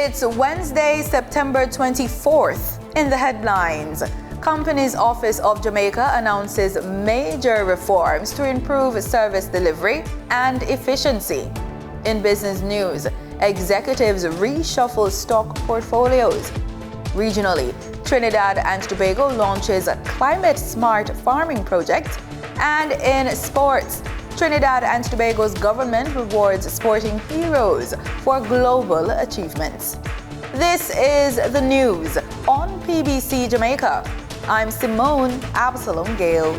It's Wednesday, September 24th. In the headlines, Companies Office of Jamaica announces major reforms to improve service delivery and efficiency. In business news, executives reshuffle stock portfolios. Regionally, Trinidad and Tobago launches a climate-smart farming project. And in sports, Trinidad and Tobago's government rewards sporting heroes for global achievements. This is the news on PBC Jamaica. I'm Simone Absalom Gale.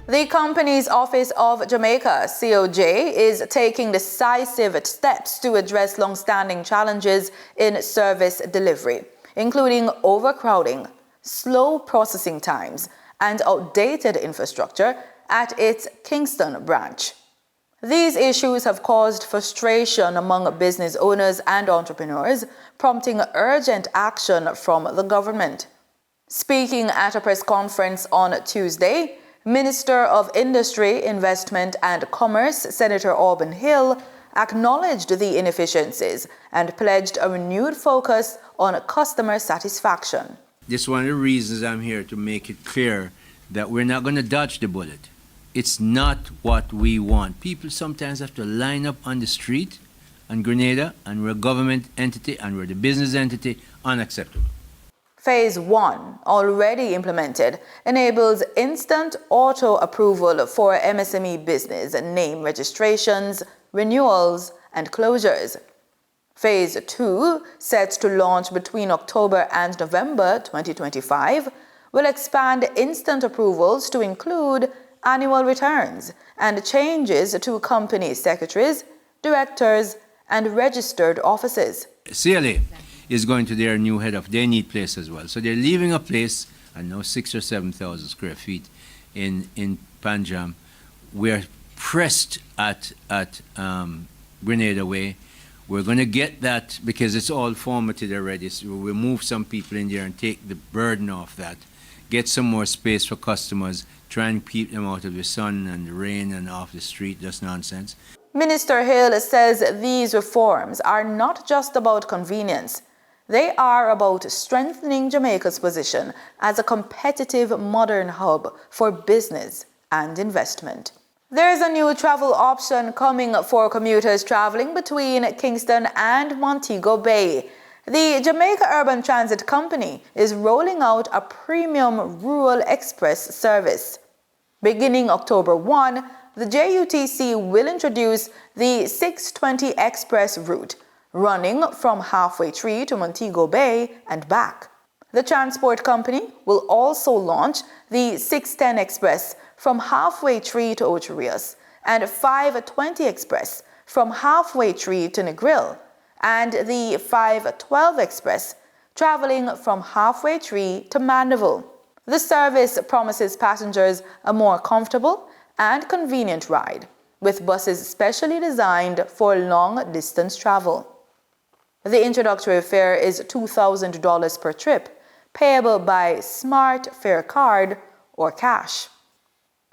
The Companies Office of Jamaica, COJ, is taking decisive steps to address long-standing challenges in service delivery, including overcrowding, slow processing times, and outdated infrastructure at its Kingston branch. These issues have caused frustration among business owners and entrepreneurs, prompting urgent action from the government. Speaking at a press conference on Tuesday, Minister of Industry, Investment and Commerce, Senator Auburn Hill, acknowledged the inefficiencies and pledged a renewed focus on customer satisfaction. This is one of the reasons I'm here, to make it clear that we're not going to dodge the bullet. It's not what we want. People sometimes have to line up on the street in Grenada, and we're a government entity and we're the business entity. Unacceptable. Phase 1, already implemented, enables instant auto approval for MSME business name registrations, renewals, and closures. Phase 2, set to launch between October and November 2025, will expand instant approvals to include annual returns and changes to company secretaries, directors, and registered offices. CLA is going to their new head of, they need place as well. So they're leaving a place, I know 6,000 or 7,000 square feet in Panjam. We're pressed at Grenada Way. We're going to get that because it's all formatted already. So we'll move some people in there and take the burden off that. Get some more space for customers, try and keep them out of the sun and the rain and off the street, just nonsense. Minister Hill says these reforms are not just about convenience. They are about strengthening Jamaica's position as a competitive modern hub for business and investment. There's a new travel option coming for commuters traveling between Kingston and Montego Bay. The Jamaica Urban Transit Company is rolling out a premium rural express service. Beginning October 1, the JUTC will introduce the 620 Express route, running from Halfway Tree to Montego Bay and back. The transport company will also launch the 610 Express from Halfway Tree to Ocho Rios and 520 Express from Halfway Tree to Negril, and the 512 Express traveling from Halfway Tree to Mandeville. The service promises passengers a more comfortable and convenient ride, with buses specially designed for long-distance travel. The introductory fare is $2,000 per trip, payable by Smart Fare Card or cash.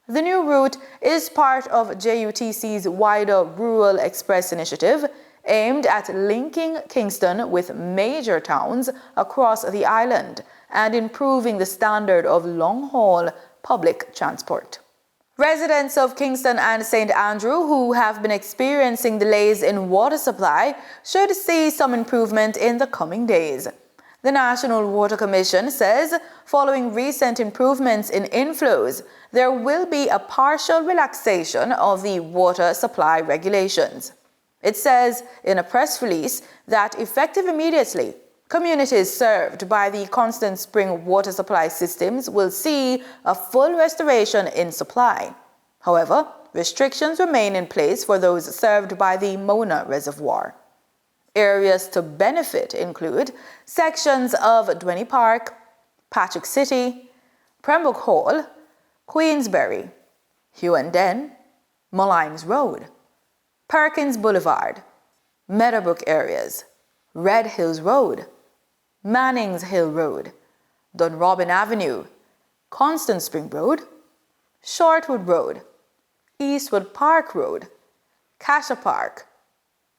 The new route is part of JUTC's wider Rural Express initiative, aimed at linking Kingston with major towns across the island and improving the standard of long-haul public transport. Residents of Kingston and St. Andrew who have been experiencing delays in water supply should see some improvement in the coming days. The National Water Commission says following recent improvements in inflows, there will be a partial relaxation of the water supply regulations. It says in a press release that effective immediately, communities served by the constant spring water supply systems will see a full restoration in supply. However, restrictions remain in place for those served by the Mona Reservoir. Areas to benefit include sections of Dwenny Park, Patrick City, Pembroke Hall, Queensberry, Hughenden, Mollines Road, Perkins Boulevard, Meadowbrook areas, Red Hills Road, Mannings Hill Road, Dunrobin Avenue, Constant Spring Road, Shortwood Road, Eastwood Park Road, Cassia Park,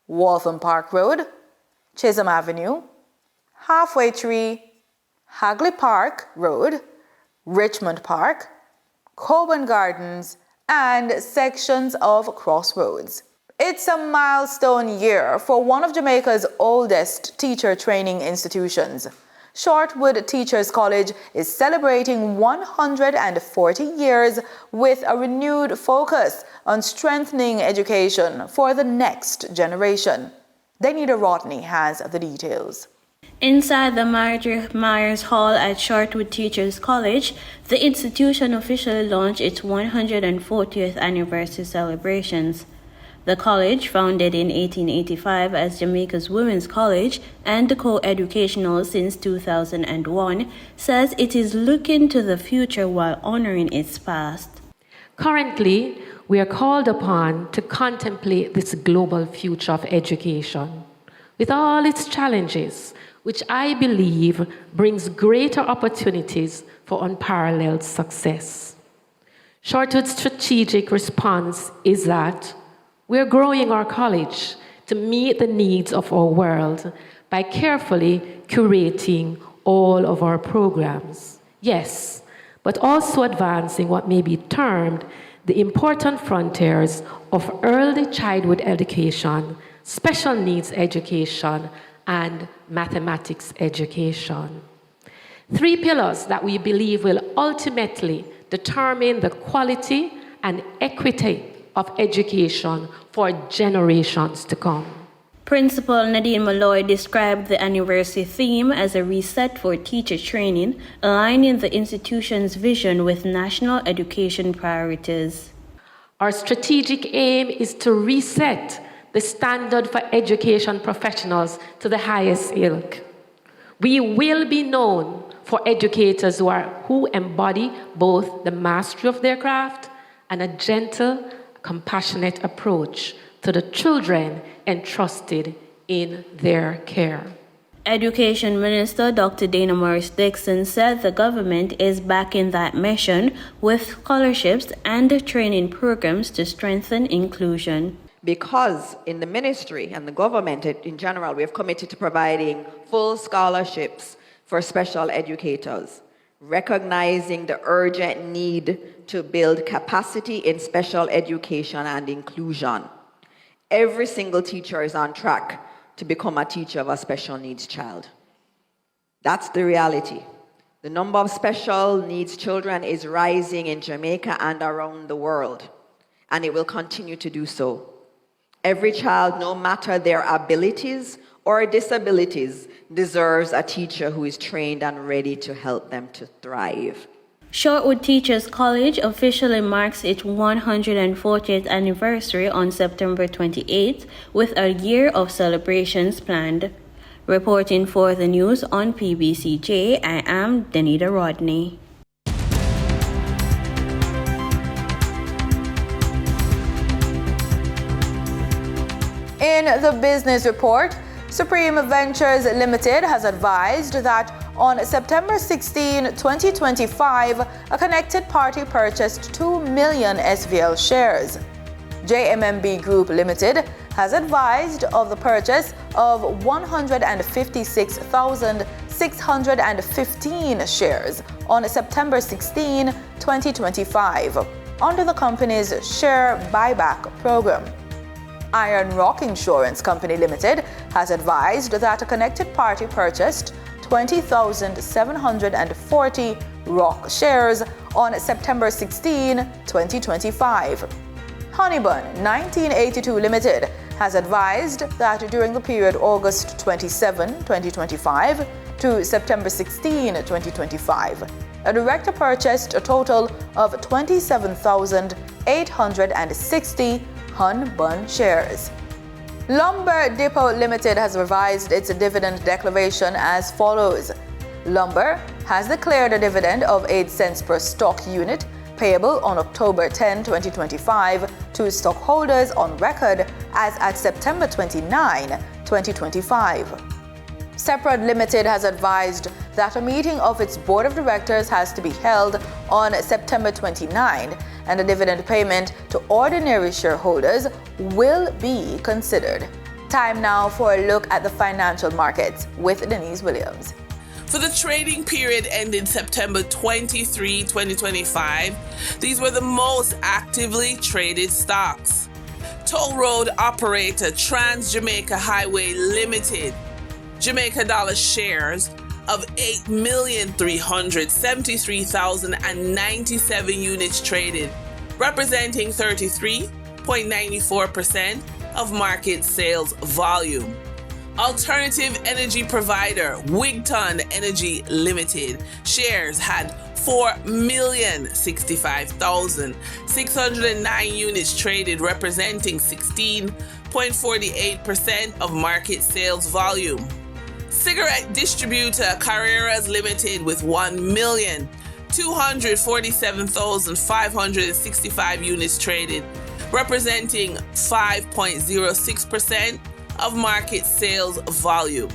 Waltham Park Road, Chisholm Avenue, Halfway Tree, Hagley Park Road, Richmond Park, Coburn Gardens, and sections of Crossroads. It's a milestone year for one of Jamaica's oldest teacher training institutions. Shortwood Teachers College is celebrating 140 years with a renewed focus on strengthening education for the next generation. Danita Rodney has the details. Inside the Marjorie Myers Hall at Shortwood Teachers College, the institution officially launched its 140th anniversary celebrations. The college, founded in 1885 as Jamaica's Women's College and co-educational since 2001, says it is looking to the future while honoring its past. Currently, we are called upon to contemplate this global future of education, with all its challenges, which I believe brings greater opportunities for unparalleled success. Shortwood's strategic response is that we're growing our college to meet the needs of our world by carefully curating all of our programs. Yes, but also advancing what may be termed the important frontiers of early childhood education, special needs education, and mathematics education. 3 pillars that we believe will ultimately determine the quality and equity of education for generations to come. Principal Nadine Malloy described the anniversary theme as a reset for teacher training, aligning the institution's vision with national education priorities. Our strategic aim is to reset the standard for education professionals to the highest ilk. We will be known for educators who embody both the mastery of their craft and a gentle, compassionate approach to the children entrusted in their care. Education Minister Dr. Dana Morris-Dixon said the government is backing that mission with scholarships and training programs to strengthen inclusion. Because in the ministry and the government in general, we have committed to providing full scholarships for special educators, recognizing the urgent need to build capacity in special education and inclusion. Every single teacher is on track to become a teacher of a special needs child. That's the reality. The number of special needs children is rising in Jamaica and around the world, and it will continue to do so. Every child, no matter their abilities or disabilities, deserves a teacher who is trained and ready to help them to thrive. Shortwood Teachers College officially marks its 140th anniversary on September 28th with a year of celebrations planned. Reporting for the news on PBCJ, I am Danita Rodney. In the business report, Supreme Ventures Limited has advised that on September 16, 2025, a connected party purchased 2 million SVL shares. JMMB Group Limited has advised of the purchase of 156,615 shares on September 16, 2025, under the company's share buyback program. Iron Rock Insurance Company Limited has advised that a connected party purchased 20,740 Rock shares on September 16, 2025. Honeybun 1982 Limited has advised that during the period August 27, 2025 to September 16, 2025, a director purchased a total of 27,860 Honeybun shares. Lumber Depot Limited has revised its dividend declaration as follows. Lumber has declared a dividend of 8 cents per stock unit payable on October 10, 2025 to stockholders on record as at September 29, 2025. Separate Limited has advised that a meeting of its board of directors has to be held on September 29, and a dividend payment to ordinary shareholders will be considered. Time now for a look at the financial markets with Denise Williams. For the trading period ending September 23, 2025, these were the most actively traded stocks. Toll road operator Trans-Jamaica Highway Limited, Jamaica dollar shares of 8,373,097 units traded, representing 33.94% of market sales volume. Alternative energy provider Wigton Energy Limited shares had 4,065,609 units traded, representing 16.48% of market sales volume. Cigarette distributor Carreras Limited with 1,247,565 units traded, representing 5.06% of market sales volume.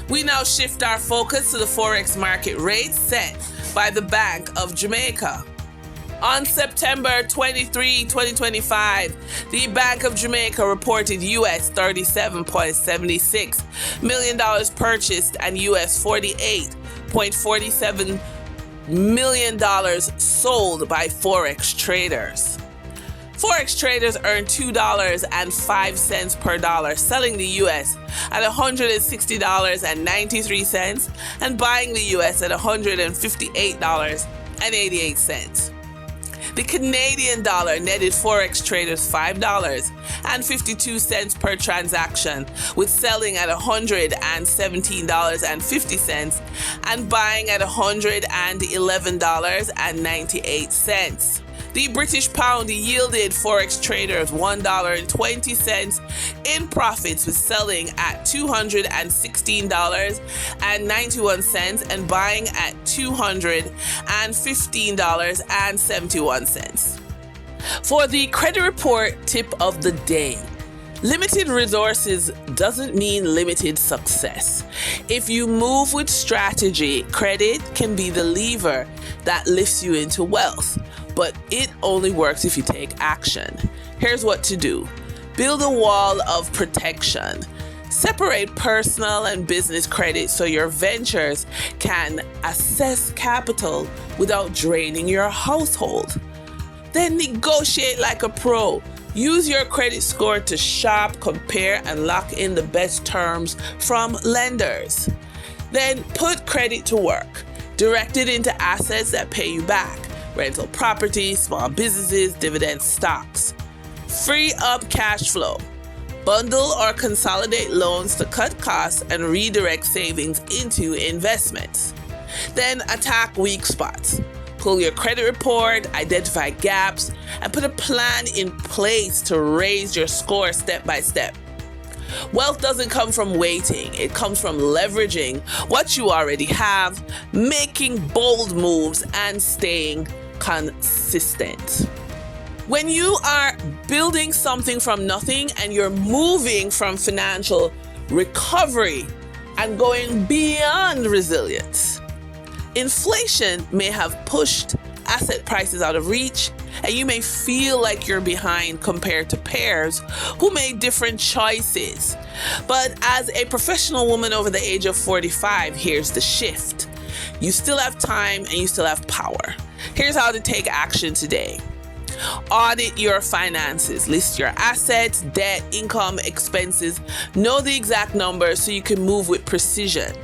We now shift our focus to the Forex market rates set by the Bank of Jamaica. On September 23, 2025, the Bank of Jamaica reported US $37.76 million purchased and US $48.47 million sold by Forex traders. Forex traders earned $2.05 per dollar, selling the US at $160.93 and buying the US at $158.88. The Canadian dollar netted Forex traders $5.52 per transaction, with selling at $117.50 and buying at $111.98. The British pound yielded Forex traders $1.20 in profits, with selling at $216.91 and buying at $215.71. For the credit report tip of the day, limited resources doesn't mean limited success. If you move with strategy, credit can be the lever that lifts you into wealth, but it only works if you take action. Here's what to do. Build a wall of protection. Separate personal and business credit so your ventures can access capital without draining your household. Then negotiate like a pro. Use your credit score to shop, compare, and lock in the best terms from lenders. Then put credit to work. Direct it into assets that pay you back. Rental property, small businesses, dividend stocks. Free up cash flow. Bundle or consolidate loans to cut costs and redirect savings into investments. Then attack weak spots. Pull your credit report, identify gaps, and put a plan in place to raise your score step by step. Wealth doesn't come from waiting. It comes from leveraging what you already have, making bold moves, and staying consistent. When you are building something from nothing and you're moving from financial recovery and going beyond resilience, inflation may have pushed asset prices out of reach, and you may feel like you're behind compared to peers who made different choices. But as a professional woman over the age of 45, here's the shift. You still have time and you still have power. Here's how to take action today. Audit your finances. List your assets, debt, income, expenses. Know the exact numbers so you can move with precision.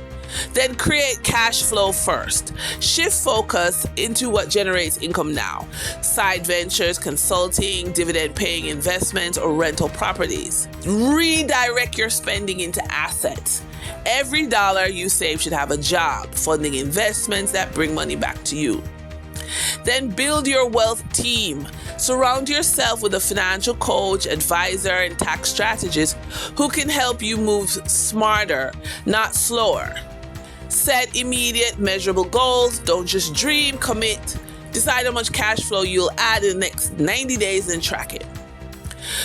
Then create cash flow first. Shift focus into what generates income now. Side ventures, consulting, dividend-paying investments, or rental properties. Redirect your spending into assets. Every dollar you save should have a job, funding investments that bring money back to you. Then build your wealth team. Surround yourself with a financial coach, advisor, and tax strategist who can help you move smarter, not slower. Set immediate, measurable goals. Don't just dream, commit. Decide how much cash flow you'll add in the next 90 days and track it.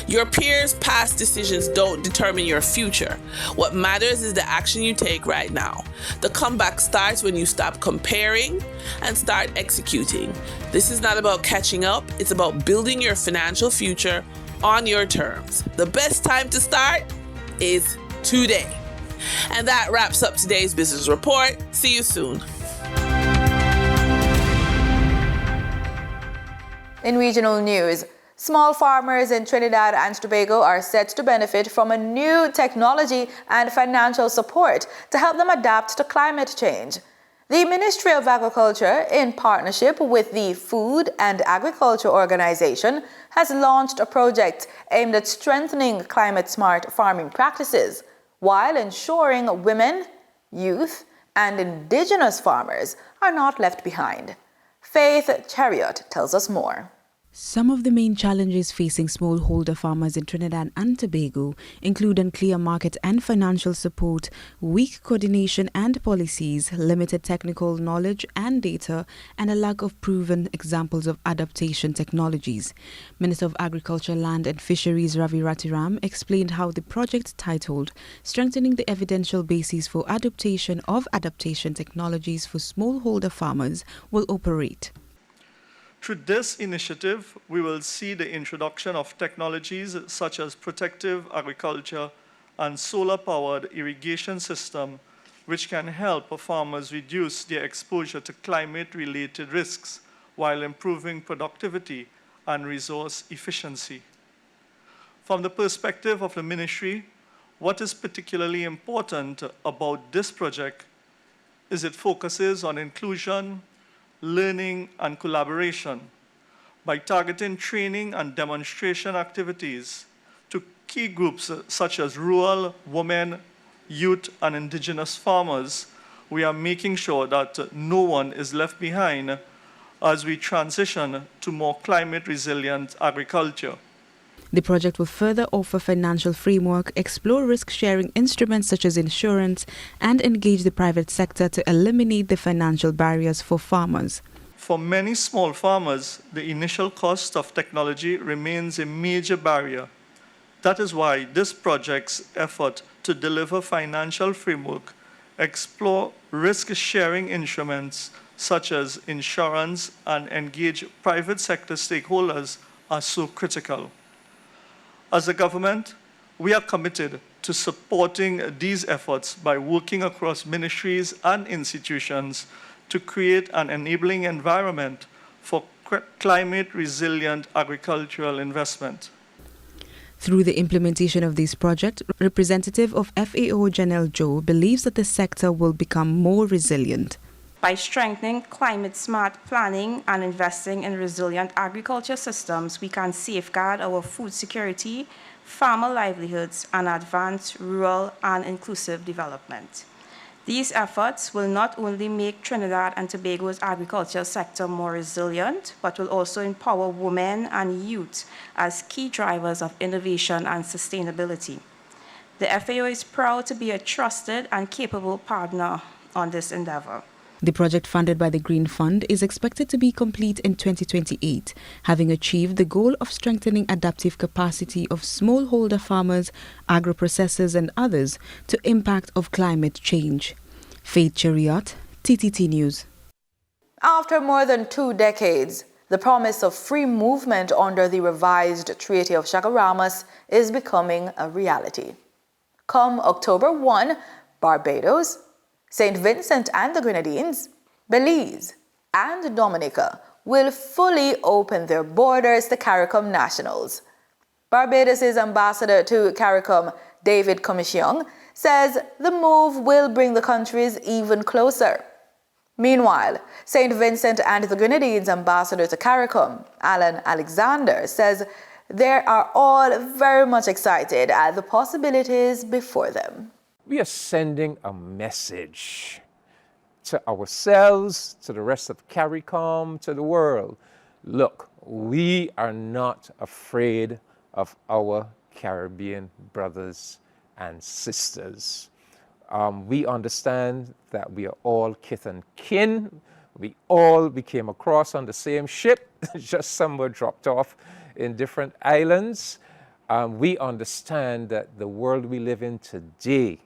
Your peers' past decisions don't determine your future. What matters is the action you take right now. The comeback starts when you stop comparing and start executing. This is not about catching up, it's about building your financial future on your terms. The best time to start is today. And that wraps up today's business report. See you soon. In regional news, small farmers in Trinidad and Tobago are set to benefit from a new technology and financial support to help them adapt to climate change. The Ministry of Agriculture, in partnership with the Food and Agriculture Organization, has launched a project aimed at strengthening climate-smart farming practices while ensuring women, youth, and indigenous farmers are not left behind. Faith Chariot tells us more. Some of the main challenges facing smallholder farmers in Trinidad and Tobago include unclear market and financial support, weak coordination and policies, limited technical knowledge and data, and a lack of proven examples of adaptation technologies. Minister of Agriculture, Land and Fisheries Ravi Ratiram explained how the project titled Strengthening the Evidential Basis for Adaptation of Adaptation Technologies for Smallholder Farmers will operate. Through this initiative, we will see the introduction of technologies such as protective agriculture and solar-powered irrigation system, which can help farmers reduce their exposure to climate-related risks while improving productivity and resource efficiency. From the perspective of the ministry, what is particularly important about this project is it focuses on inclusion, learning, and collaboration by targeting training and demonstration activities to key groups such as rural, women, youth, and indigenous farmers. We are making sure that no one is left behind as we transition to more climate-resilient agriculture. The project will further offer financial framework, explore risk-sharing instruments such as insurance, and engage the private sector to eliminate the financial barriers for farmers. For many small farmers, the initial cost of technology remains a major barrier. That is why this project's effort to deliver financial framework, explore risk-sharing instruments such as insurance, and engage private sector stakeholders are so critical. As a government, we are committed to supporting these efforts by working across ministries and institutions to create an enabling environment for climate-resilient agricultural investment. Through the implementation of this project, representative of FAO Janelle Joe believes that the sector will become more resilient. By strengthening climate-smart planning and investing in resilient agriculture systems, we can safeguard our food security, farmer livelihoods, and advance rural and inclusive development. These efforts will not only make Trinidad and Tobago's agriculture sector more resilient, but will also empower women and youth as key drivers of innovation and sustainability. The FAO is proud to be a trusted and capable partner on this endeavor. The project, funded by the Green Fund, is expected to be complete in 2028, having achieved the goal of strengthening adaptive capacity of smallholder farmers, agro-processors and others to impact of climate change. Faith Chariot, TTT News. After more than 2 decades, the promise of free movement under the revised Treaty of Chaguaramas is becoming a reality. Come October 1, Barbados, St. Vincent and the Grenadines, Belize, and Dominica will fully open their borders to CARICOM nationals. Barbados' ambassador to CARICOM, David Commission, says the move will bring the countries even closer. Meanwhile, St. Vincent and the Grenadines' ambassador to CARICOM, Alan Alexander, says they are all very much excited at the possibilities before them. We are sending a message to ourselves, to the rest of CARICOM, to the world. Look, we are not afraid of our Caribbean brothers and sisters. We understand that we are all kith and kin. We came across on the same ship, just some were dropped off in different islands. we understand that the world we live in today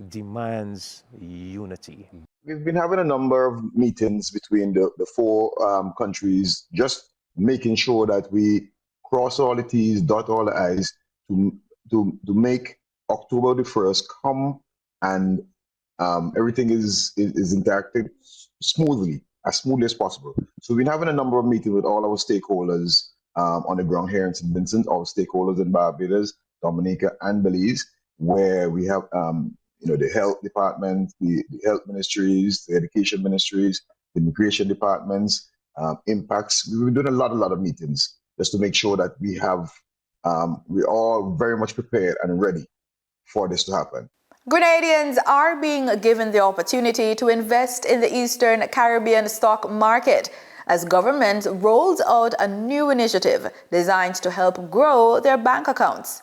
demands unity. We've been having a number of meetings between the four countries, just making sure that we cross all the T's, dot all the I's to make October the 1st come and everything is interacted smoothly, as smoothly as possible. So we've been having a number of meetings with all our stakeholders on the ground here in St. Vincent, our stakeholders in Barbados, Dominica, and Belize, where we have the health department, the health ministries, the education ministries, the immigration departments, impacts. We've been doing a lot of meetings just to make sure that we're all very much prepared and ready for this to happen. Grenadians are being given the opportunity to invest in the Eastern Caribbean stock market as government rolls out a new initiative designed to help grow their bank accounts.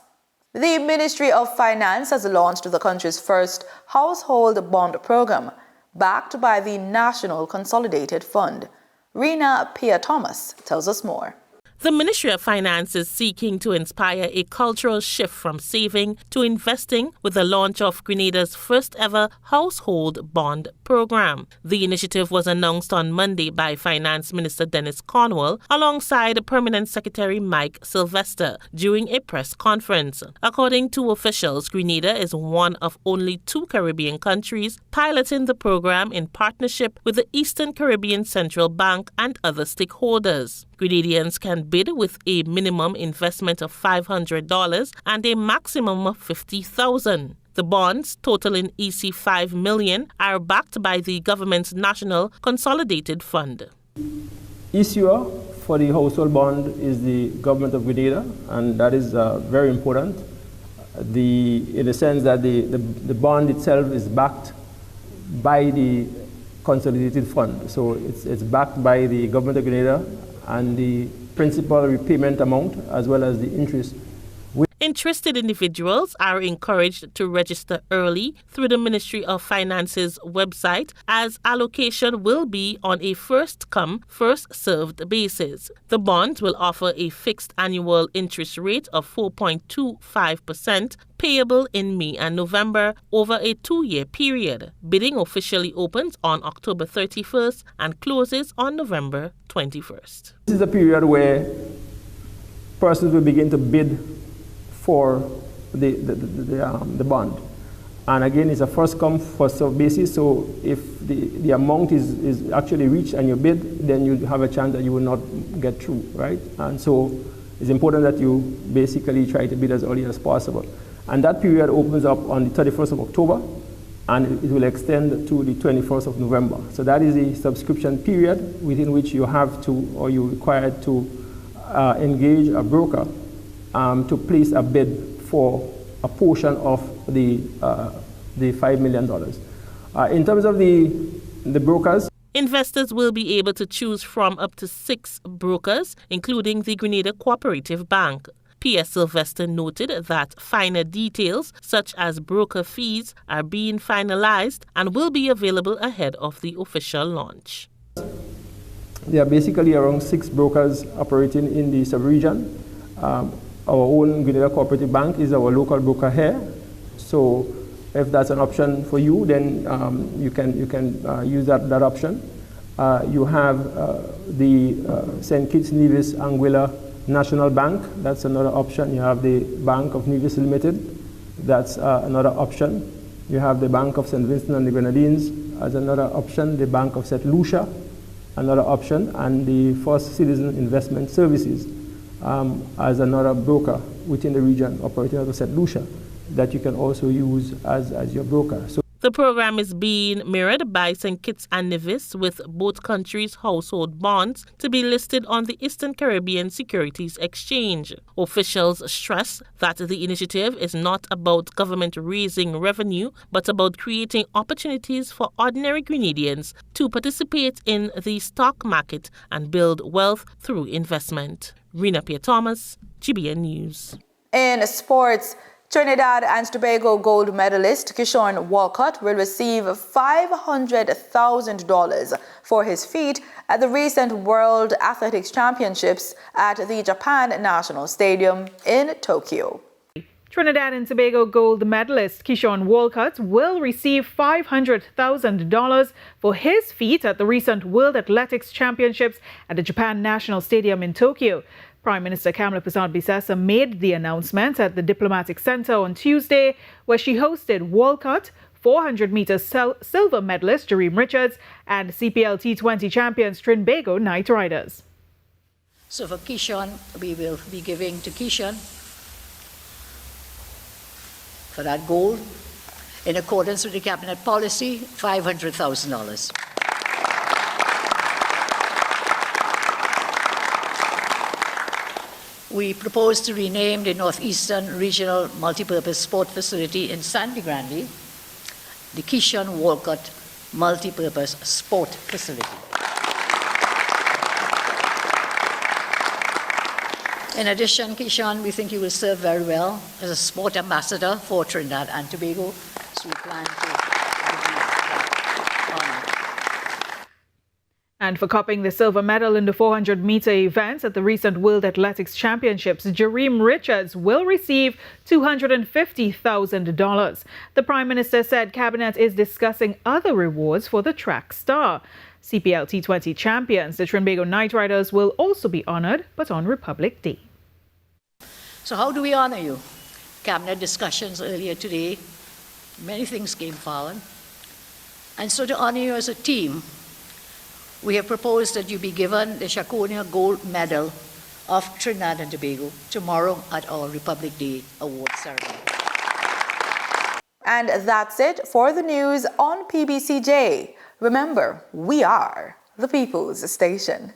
The Ministry of Finance has launched the country's first household bond program, backed by the National Consolidated Fund. Rena Pia-Thomas tells us more. The Ministry of Finance is seeking to inspire a cultural shift from saving to investing with the launch of Grenada's first ever household bond program. The initiative was announced on Monday by Finance Minister Dennis Cornwall alongside Permanent Secretary Mike Sylvester during a press conference. According to officials, Grenada is one of only 2 Caribbean countries piloting the program in partnership with the Eastern Caribbean Central Bank and other stakeholders. Grenadians can bid with a minimum investment of $500 and a maximum of $50,000. The bonds, totaling EC $5 million, are backed by the government's National Consolidated Fund. Issuer for the household bond is the government of Grenada, and that is very important. In the sense that the bond itself is backed by the Consolidated Fund. So it's backed by the government of Grenada, and the principal repayment amount as well as the interest. Interested individuals are encouraged to register early through the Ministry of Finance's website, as allocation will be on a first-come, first-served basis. The bonds will offer a fixed annual interest rate of 4.25%, payable in May and November over a 2-year period. Bidding officially opens on October 31st and closes on November 21st. This is a period where persons will begin to bid for the bond. And again, it's a first come, first served basis. So if the amount is actually reached and you bid, then you have a chance that you will not get through, right? And so it's important that you basically try to bid as early as possible. And that period opens up on the 31st of October, and it will extend to the 21st of November. So that is the subscription period within which you have to, or you're required to engage a broker to place a bid for a portion of the $5 million. In terms of the brokers, investors will be able to choose from up to 6 brokers, including the Grenada Cooperative Bank. P.S. Sylvester noted that finer details, such as broker fees, are being finalized and will be available ahead of the official launch. There are basically around 6 brokers operating in the sub-region. Our own Grenada Cooperative Bank is our local broker here. So if that's an option for you, then you can use that option. You have the St. Kitts Nevis Anguilla National Bank. That's another option. You have the Bank of Nevis Limited. That's another option. You have the Bank of St. Vincent and the Grenadines as another option. The Bank of St. Lucia, another option, and the First Citizen Investment Services as another broker within the region operating out of St. Lucia that you can also use as your broker. So the program is being mirrored by St. Kitts and Nevis, with both countries' household bonds to be listed on the Eastern Caribbean Securities Exchange. Officials stress that the initiative is not about government raising revenue, but about creating opportunities for ordinary Grenadians to participate in the stock market and build wealth through investment. Rena Pia-Thomas, GBN News. In sports, Trinidad and Tobago gold medalist Kishore Walcott will receive $500,000 for his feat at the recent World Athletics Championships at the Japan National Stadium in Tokyo. Trinidad and Tobago gold medalist Kishore Walcott will receive $500,000 for his feat at the recent World Athletics Championships at the Japan National Stadium in Tokyo. Prime Minister Kamala Persad-Bissessar made the announcement at the Diplomatic Center on Tuesday, where she hosted Walcott, 400-meter silver medalist Jareem Richards, and CPL T20 champions Trinbago Knight Riders. So for Kishore, we will be giving to Kishore for that gold, in accordance with the Cabinet policy, $500,000. We propose to rename the Northeastern Regional Multipurpose Sport Facility in Sandy Grande the Kishore Walcott Multipurpose Sport Facility. In addition, Kishore, we think you will serve very well as a sport ambassador for Trinidad and Tobago, so we plan to give you that honor. And for copping the silver medal in the 400-meter event at the recent World Athletics Championships, Jareem Richards will receive $250,000. The Prime Minister said Cabinet is discussing other rewards for the track star. CPL T20 champions, the Trinbago Knight Riders, will also be honored, but on Republic Day. So how do we honor you? Cabinet discussions earlier today, many things came forward. And so to honor you as a team, we have proposed that you be given the Shakonia Gold Medal of Trinidad and Tobago tomorrow at our Republic Day award ceremony. And that's it for the news on PBCJ. Remember, we are the People's Station.